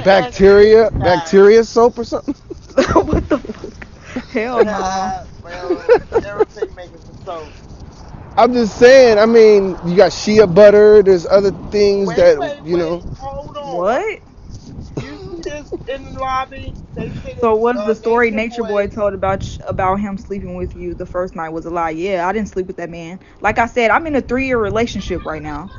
bacteria soap or something. What the fuck? Hell no. Well, everything making for soap. I'm just saying. I mean, you got shea butter. There's other things Wait, that wait, you know. wait. Hold on. What? You see this in the lobby? They So said was the story Nature Nature Boy Boy. told about him sleeping with you the first night was a lie? Yeah, I didn't sleep with that man. Like I said, I'm in a 3-year relationship right now.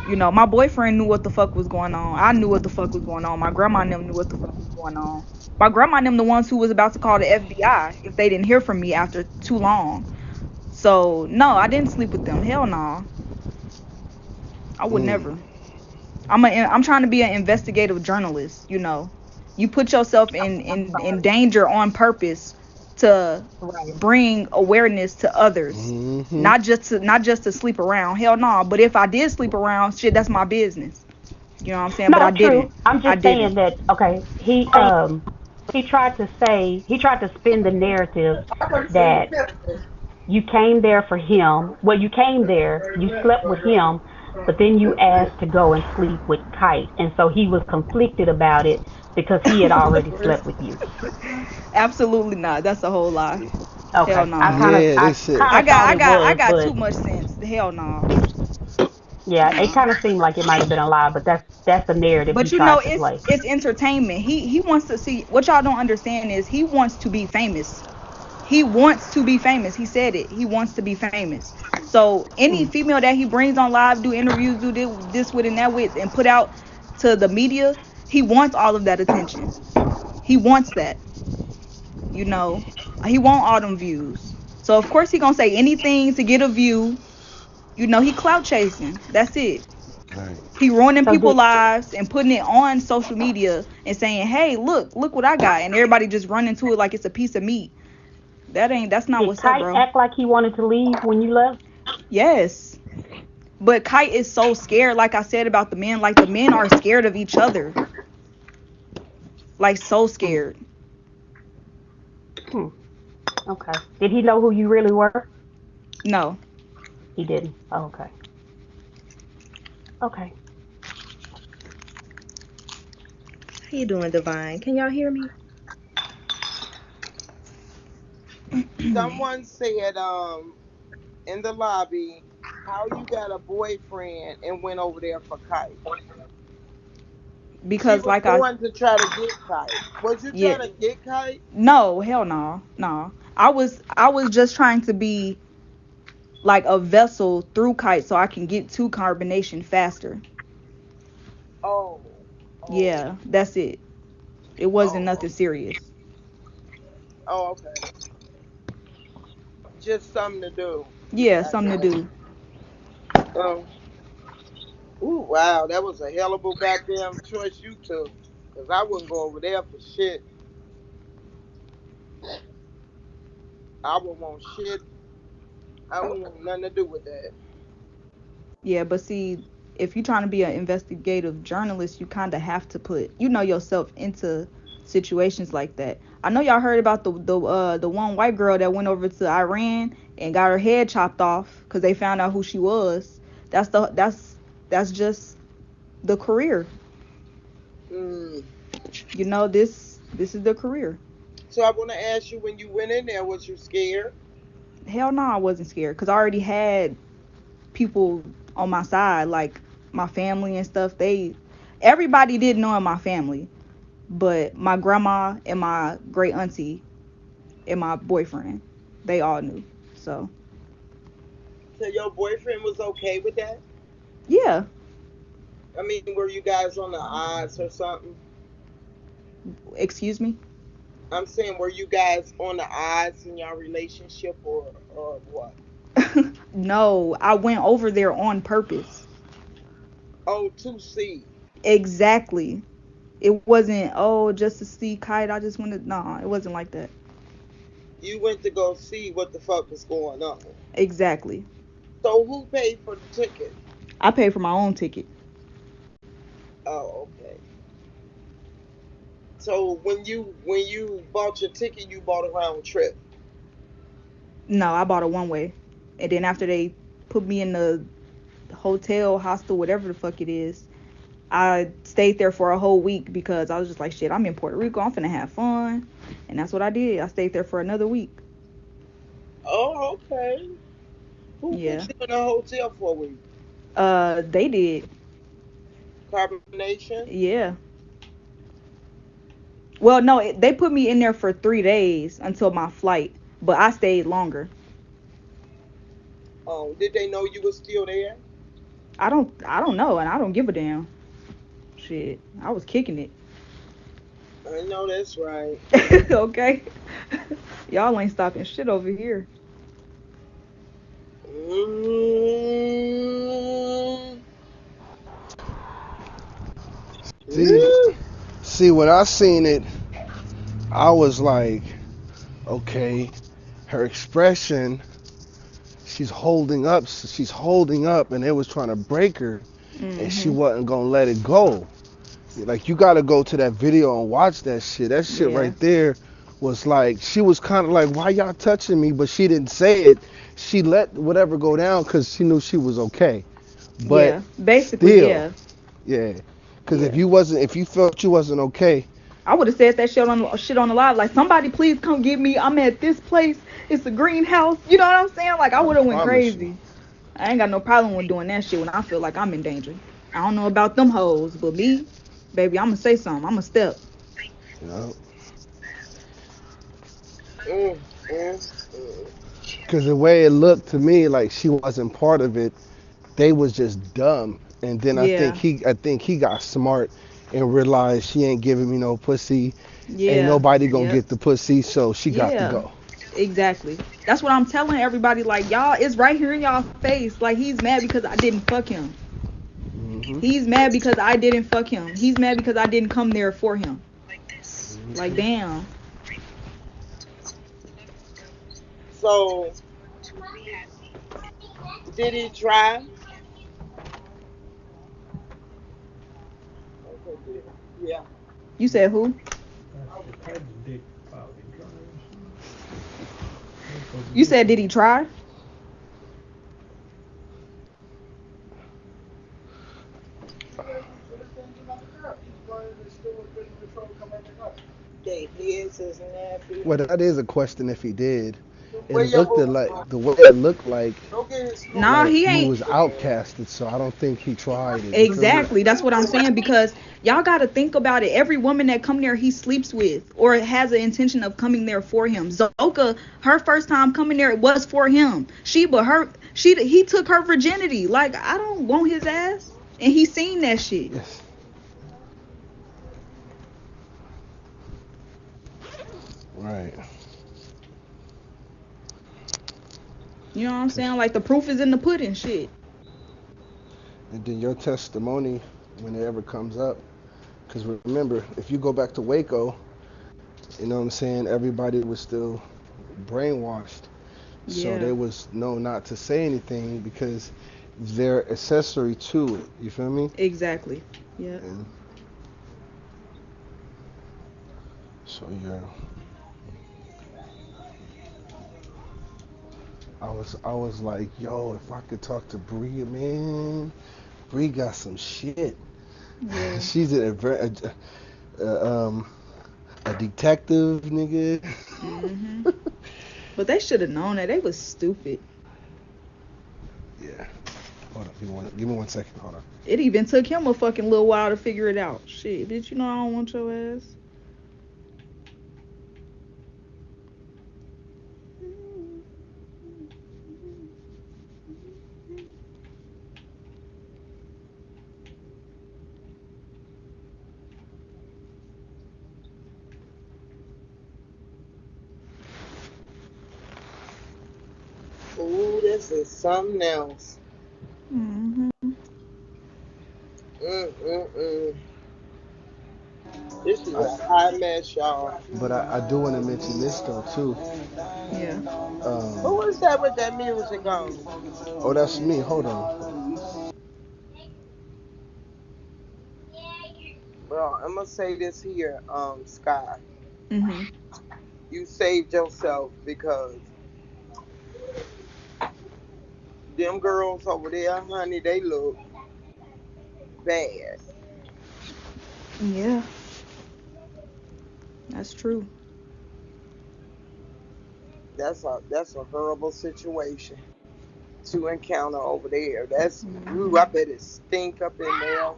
You know, my boyfriend knew what the fuck was going on. I knew what the fuck was going on. My grandma and them knew what the fuck was going on. My grandma and them the ones who was about to call the FBI if they didn't hear from me after too long. So no, I didn't sleep with them. Hell no, I would Mm. never. I'm trying to be an investigative journalist. You know, you put yourself in danger on purpose to Right. bring awareness to others, Hmm. not just to sleep around. Hell no. But if I did sleep around, shit, that's my business. You know what I'm saying? But No, I true. didn't. I'm I just saying didn't. that. Okay, he tried to spin the narrative that you came there for him. Well, you came there, you slept with him, but then you asked to go and sleep with Kite, and so he was conflicted about it because he had already slept with you. Absolutely not. That's a whole lie. Hell Okay, no. Yeah, I they said. kind I of got thought I it got I was, got but too much sense. Hell no. yeah, it No. kind of seemed like it might have been a lie, but that's the narrative he But you know, tried to it's play. it's entertainment. He wants to see what y'all don't understand is he wants to be famous. He wants to be famous. He said it. He wants to be famous. So any Mm. female that he brings on live, do interviews, do this with and that with, and put out to the media, he wants all of that attention. He wants that. You know, he want all them views. So of course he gonna say anything to get a view. You know, he clout chasing. That's it. Right. He ruining So people's did lives and putting it on social media and saying, "Hey, look what I got," and everybody just running to it like it's a piece of meat. That's not did what's up, Kite bro. act like he wanted to leave when you left? Yes, but Kite is so scared. Like I said about the men, like the men are scared of each other, like so Mm. scared. Hmm. Okay. Did he know who you really were? No, He didn't. Oh, okay. Okay. How you doing, Divine? Can y'all hear me? Someone said in the lobby, how you got a boyfriend and went over there for Kite. She because was like I going to try to get Kite. Was you yeah trying to get Kite? no hell no no. I was just trying to be like a vessel through Kite so I can get to carbonation faster. Oh, oh, Yeah, that's it. It wasn't oh, nothing serious. oh, okay. Just something to do. Yeah, I something to guess. do. Um, ooh, wow, that was a hell of a goddamn choice you took. Cause I wouldn't go over there for shit. I wouldn't want shit. I wouldn't want nothing to do with that. Yeah, but see, if you're trying to be an investigative journalist, you kind of have to put, yourself into situations like that. I know y'all heard about the one white girl that went over to Iran and got her head chopped off because they found out who she was. That's just the career. Mm. This is the career. So I want to ask you, when you went in there, was you scared? Hell no, I wasn't scared because I already had people on my side, like my family and stuff. Everybody didn't know in my family, but my grandma and my great auntie and my boyfriend, they all knew. So So your boyfriend was okay with that? yeah. I mean, were you guys on the odds or something? Excuse me. I'm saying, were you guys on the odds in your relationship, or what? No, I went over there on purpose. Oh, to see. Exactly. It wasn't, oh, just to see Kite. I just wanted, nah, it wasn't like that. You went to go see what the fuck was going on. Exactly. So who paid for the ticket? I paid for my own ticket. Oh, okay. So when you bought your ticket, you bought a round trip. No, I bought a one way. And then after they put me in the hotel, hostel, whatever the fuck it is, I stayed there for a whole week because I was just like, shit, I'm in Puerto Rico. I'm finna have fun. And that's what I did. I stayed there for another week. Oh, okay. Who put Yeah. you in a hotel for a week? They did. Carbonation? Yeah. Well, no, they put me in there for 3 days until my flight, but I stayed longer. Did they know you were still there? I don't know, and I don't give a damn. Shit, I was kicking I know that's right. it. Okay. Y'all ain't stopping shit over here. Mm, See, woo. see, when I seen it, I was like, okay, her expression, she's holding up, and they was trying to break her, and she Mhm. wasn't gonna let it go. Like, you gotta go to that video and watch that shit. That shit Yeah. right there was like, she was kind of like, why y'all touching me? But she didn't say it. She let whatever go down because she knew she was okay. But Yeah. Basically, still, yeah. yeah. Because Yeah. if you felt you wasn't okay, I would have said that shit on the live. Like, somebody please come get me. I'm at this place. It's a greenhouse. You know what I'm saying? Like, I I would have went promise you. crazy. I ain't got no problem with doing that shit when I feel like I'm in danger. I don't know about them hoes, but me, baby, I'ma say something. I'ma step. You know, Mm, mm, mm. because the way it looked to me, like she wasn't part of it. They was just dumb. And then Yeah. I think he got smart and realized she ain't giving me no pussy. Ain't Yeah. nobody gonna Yep. get the pussy, so she got to Yeah. go. Exactly. That's what I'm telling everybody. Like, y'all, it's right here in y'all face. Like, he's mad because I didn't fuck him. Hmm. He's mad because I didn't fuck him. He's mad because I didn't come there for him. Like, Hmm. damn. So, did he try? Okay, good. Yeah. You said who? You said did he try? They his nappy. Well, that is a question if he did. It Where your looked boo? like the way it looked Go get his school. Nah, like he he ain't. was outcasted, so I don't think he tried it. You feel me? Exactly. That's what I'm saying because y'all got to think about it. Every woman that come there, he sleeps with or has an intention of coming there for him. Zoka, her first time coming there, it was for him. He took her virginity. Like, I don't want his ass, and he seen that shit. Yes. Right. You know what I'm saying? Like, the proof is in the pudding. Shit. And then your testimony, when it ever comes up, because remember, if you go back to Waco, you know what I'm saying, everybody was still brainwashed. So Yeah. they was known not to say anything because they're accessory to it. You feel me? Exactly. Yeah. And so yeah, I was like, yo, if I could talk to Bree, man, Bree got some shit. Yeah. She's a detective, nigga. Mhm. But they should have known that. They was stupid. Yeah. Hold on, give me 1 second. Hold on. It even took him a fucking little while to figure it out. Shit, did you know I don't want your ass? Ooh, this is something else. Mhm. Mm-mm-mm. This is a hot mess, y'all. But I do want to mention this though too. Yeah. Who is that with that music on? Oh, that's me. Hold on. Well, I'm gonna say this here, Sky. Mhm. You saved yourself because them girls over there, honey, they look bad. Yeah, that's true. That's a horrible situation to encounter over there. That's ooh, I Hmm. bet it stink up in there.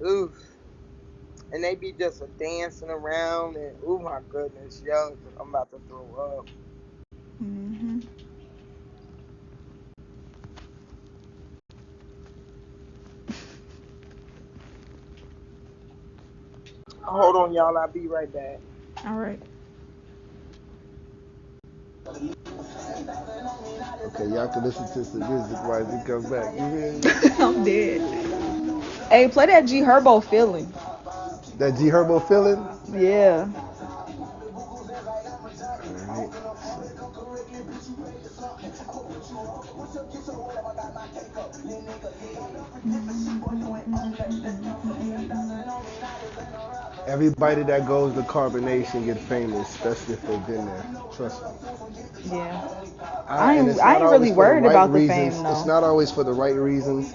Ooh, and they be just a dancing around and oh my goodness, yo, I'm about to throw up. Hmm. Hold on, y'all. I'll be right back. All right. Okay, y'all can listen to some music while we come back. You hear me? I'm dead. Hey, play that G Herbo feeling. That G Herbo feeling? Yeah. Alright. Everybody that goes to Carbonation get famous, especially if they've been there. Trust me. Yeah. And it's I not ain't always really for the worried right about the reasons. fame It's though. not always for the right reasons,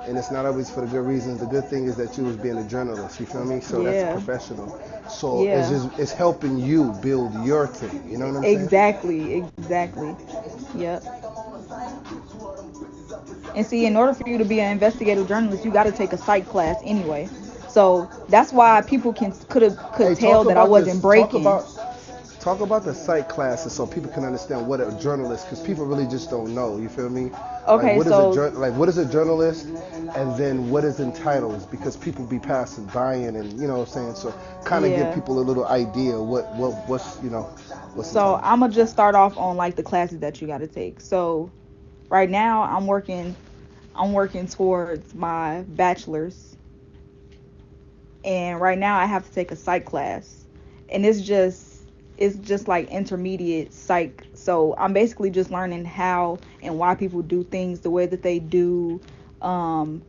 and it's not always for the good reasons. The good thing is that you was being a journalist. You feel me? So that's Yeah. professional. So Yeah. it's helping you build your thing. You know what I'm saying? Exactly. Exactly. Yep. And see, in order for you to be an investigative journalist, you got to take a psych class anyway. So that's why people could Hey, tell talk that I about wasn't this. breaking. Talk about the psych classes so people can understand what a journalist, because people really just don't know. You feel me? Like Okay, so what is a journalist, and then what is entitles? Because people be passing by and you know what I'm saying. So kind of give yeah. people a little idea what's So entailed. I'm gonna just start off on like the classes that you got to take. So right now I'm working towards my bachelor's, and right now I have to take a psych class, and it's just like intermediate psych. So I'm basically just learning how and why people do things the way that they do. Um,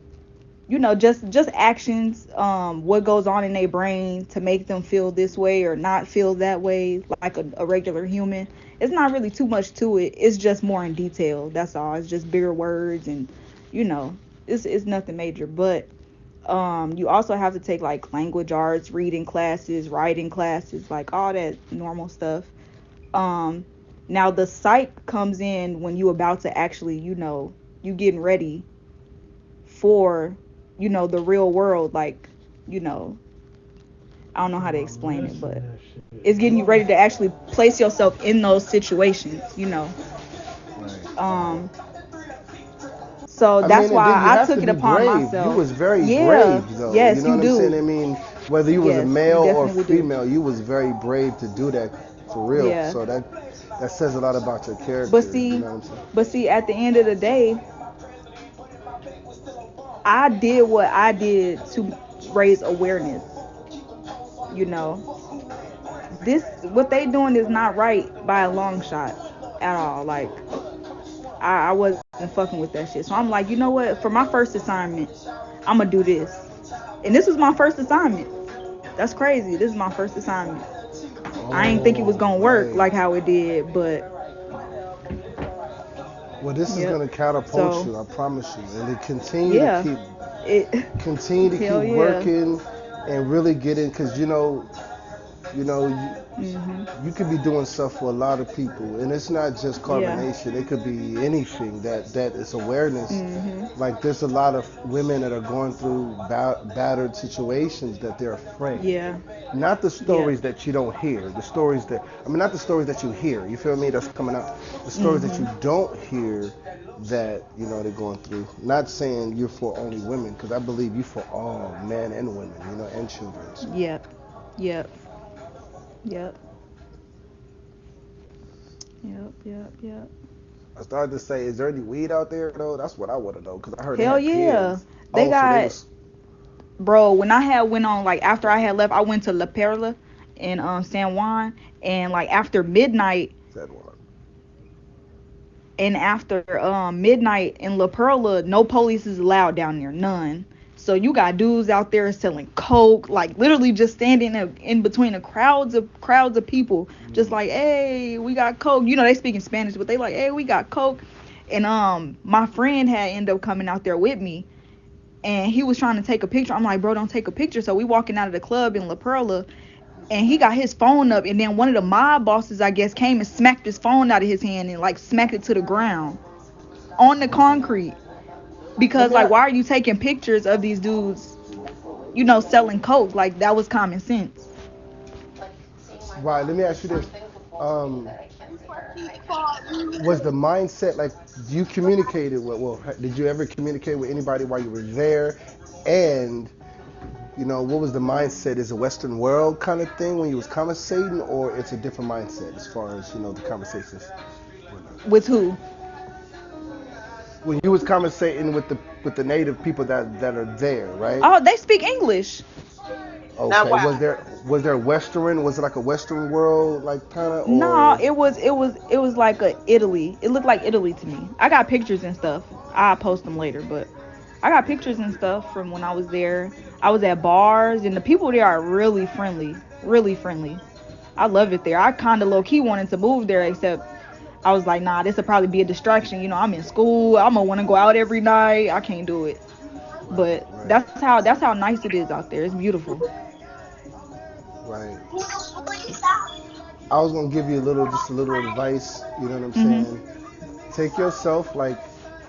just actions, what goes on in their brain to make them feel this way or not feel that way, like a regular human. It's not really too much to it. It's just more in detail. That's all. It's just bigger words and you know, it's nothing major. But you also have to take like language arts, reading classes, writing classes, like all that normal stuff. Um, Now the psych comes in when you about to actually, you getting ready for, the real world. Like, you know, I don't know how to explain it, but it's getting you ready to actually place yourself in those situations. Right. Um, so I that's mean, and then why you I have took to it be upon brave. You myself. was very Yeah, brave, though. You yes, know you what I'm saying? do. I mean, whether you was a Yes, you male or definitely do. female, you was very brave to do that for real. Yeah. So that says a lot about your But character. You see, know what I'm saying? at the end of the day, I did what I did to raise awareness. You know, what they doing is not right by a long shot at all. Like, I wasn't fucking with that shit. So I'm like, you know what? For my first assignment, I'm gonna do this. And this was my first assignment. That's crazy. This is my first assignment. I ain't think it was Oh, gonna work right. like how it did, but Well, this is yep. gonna catapult So you. I promise you. And to yeah, it. continue to keep Hell yeah. working, and really get in, because you know, Mhm. you could be doing stuff for a lot of people, and it's not just Yeah. carbonation. It could be anything that is awareness. Mhm. Like there's a lot of women that are going through battered situations that they're afraid. Yeah. Not the Yeah. stories that you don't hear. The stories that not the stories that you hear. You feel me? That's coming out. The stories that you Mhm. don't hear that they're going through. Not saying you're for only women, because I believe you for all men and women, and children. So. Yep. Yep. Yep. Yep. Yep. Yep. I started to say, is there any weed out there though? That's what I want to know, because I heard they Hell had yeah. pens. They Oh, so they got, was bro, when I had went on, like, after I had left, I went to La Perla in San Juan, and like after midnight, said one. midnight in La Perla, no police is allowed down there, none. So you got dudes out there selling coke, like literally just standing in between the crowds of people, just like, hey, we got coke. They speak in Spanish, but they like, hey, we got coke. And my friend had ended up coming out there with me, and he was trying to take a picture. I'm like, bro, don't take a picture. So we walking out of the club in La Perla, and he got his phone up, and then one of the mob bosses, I guess, came and smacked his phone out of his hand and like smacked it to the ground on the concrete. Let Because me like, ask, why are you taking pictures of these dudes, you know, selling coke? Like, that was common sense. right, let me ask you this. Um, was the mindset like you communicated with, well, did you ever communicate with anybody while you were there? And, you know, what was the mindset? Is it Western world kind of thing when you was conversating, or it's a different mindset as far as, you know, the conversations? With who? When you was conversating with the native people that are there, right? Oh, they speak English. Now Okay. why? Was there Western? Was it like a Western world, like kind of, No, or it was like a Italy. It looked like Italy to me. I got pictures and stuff. I'll post them later, but I got pictures and stuff from when I was there. I was at bars, and the people there are really friendly, really friendly. I love it there. I kind of low key wanted to move there, except I was like, nah, this will probably be a distraction. You know, I'm in school. I'm gonna want to go out every night. I can't do it. right, But right, that's how nice it is out there. It's beautiful. right. I was gonna give you just a little advice. You know what I'm Mhm. saying? Take yourself like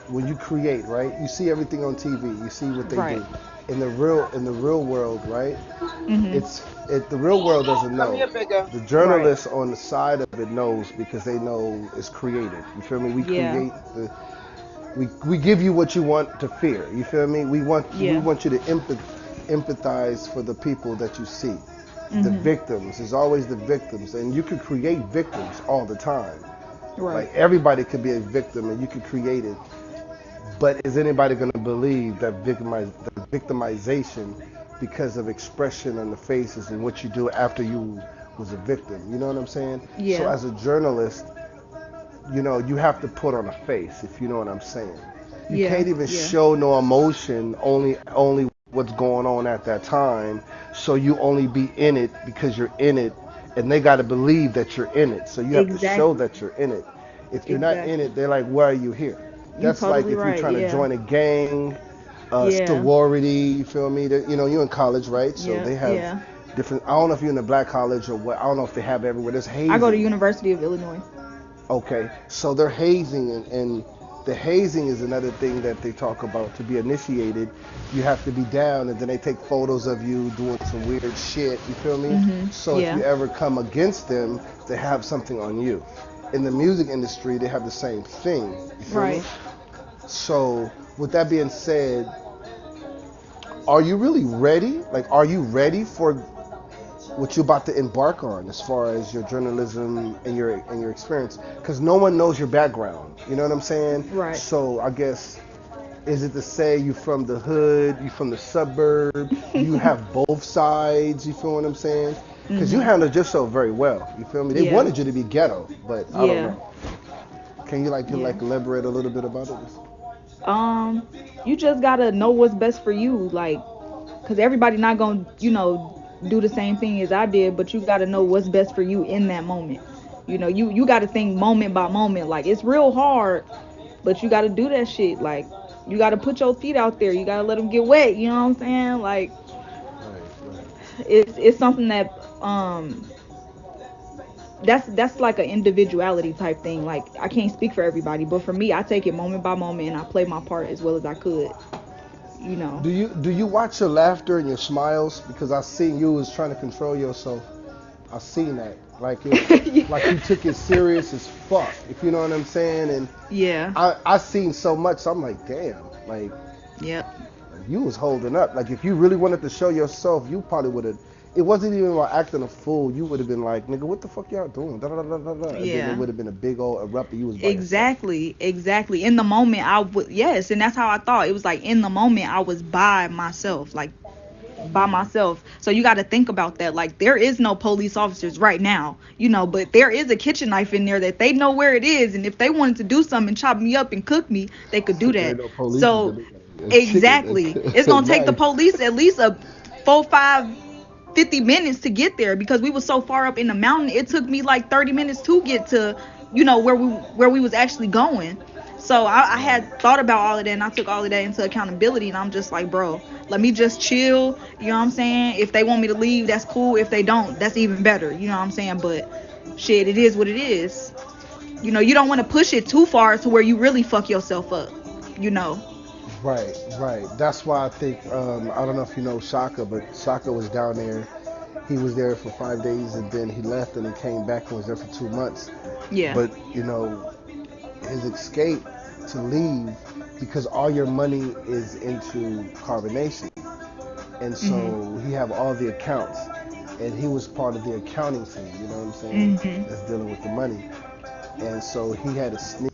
when you create, right? You see everything on TV. You see what they Right. do in the real world, right? Mhm. The real world doesn't Come know. here, bigger. The Right. journalists on the side of it knows because they know it's created. You feel me? We Yeah. create we give you what you want to fear. You feel me? We Yeah. want you to empathize for the people that you see. The Mhm. victims is always the victims, and you could create victims all the time. Right. Like everybody could be a victim, and you could create it. But is anybody going to believe that victimization because of expression on the faces and what you do after you was a victim? You know what I'm saying? So Yeah. as a journalist, you know, you have to put on a face, if you know what I'm saying. You Yeah. can't even Yeah. show no emotion, only what's going on at that time. So you only be in it because you're in it, and they got to believe that you're in it. So you have to show Exactly. that you're in it. If you're not in Exactly. it, they're like, why are you here? You That's like totally if you're right. trying to Yeah. join a gang, Yeah. sorority. You feel me? You know, you're in college, right? So Yeah. they have Yeah. different. I don't know if you're in a black college or what. I don't know if they have everywhere. There's I go to hazing. University of Illinois. Okay, so they're hazing, and the hazing is another thing that they talk about. To be initiated, you have to be down, and then they take photos of you doing some weird shit. You feel me? Mhm. So if you Yeah. ever come against them, they have something on you. In the music industry, they have the same thing. You feel me? Right. So with that being said, are you really ready? Like, are you ready for what you're about to embark on as far as your journalism and your experience? Because no one knows your background. You know what I'm saying? Right. So I guess, is it to say you from the hood, you from the suburb, you have both sides? You feel what I'm saying? Because you Mhm. handled yourself very well. You feel me? They Yeah. wanted you to be ghetto, but I don't Yeah. know. Can you Yeah. elaborate a little bit about it? Um, you just gotta know what's best for you, like, cause everybody not gonna, do the same thing as I did, but you gotta know what's best for you in that moment. You gotta think moment by moment. Like, it's real hard, but you gotta do that shit. Like, you gotta put your feet out there. You gotta let them get wet. You know what I'm saying? Like, Right, right. it's something that that's like an individuality type thing. Like, I can't speak for everybody, but for me, I take it moment by moment and I play my part as well as I could. You know. Do you watch your laughter and your smiles? Because I seen you was trying to control yourself. I seen that. Like you took it serious as fuck. If you know what I'm saying. And Yeah. I seen so much. So I'm like, damn. Yep. Like you was holding up. Like if you really wanted to show yourself, you probably would have. It wasn't even about acting a fool. You would have been like, nigga, what the fuck y'all doing? Da, da, da, da, da. And then it Yeah. would have been a big old erupt. And you was by yourself. Exactly. Exactly. In the moment, I would, yes, and that's how I thought. It was like in the moment, I was by myself, like by myself. So you got to think about that. Like, there is no police officers right now, but there is a kitchen knife in there that they know where it is, and if they wanted to do something, chop me up and cook me, they could do There ain't that. no police. So A exactly, chicken, it's a gonna take the knife. police at least a 4, 5, 50 minutes to get there because we were so far up in the mountain. It took me like 30 minutes to get to, where we was actually going. So I had thought about all of that, and I took all of that into accountability, and I'm just like, bro, let me just chill. You know what I'm saying? If they want me to leave, that's cool. If they don't, that's even better. You know what I'm saying? But shit, it is what it is. You know, you don't want to push it too far to where you really fuck yourself up. You know. Right, right. That's why I think I don't know if you know Shaka, but Shaka was down there. He was there for 5 days, and then he left, and he came back and was there for 2 months. Yeah. But you know, his escape to leave because all your money is into carbonation, and so he have all the accounts, and he was part of the accounting team. You know what I'm saying? Mhm. That's dealing with the money, and so he had to sneak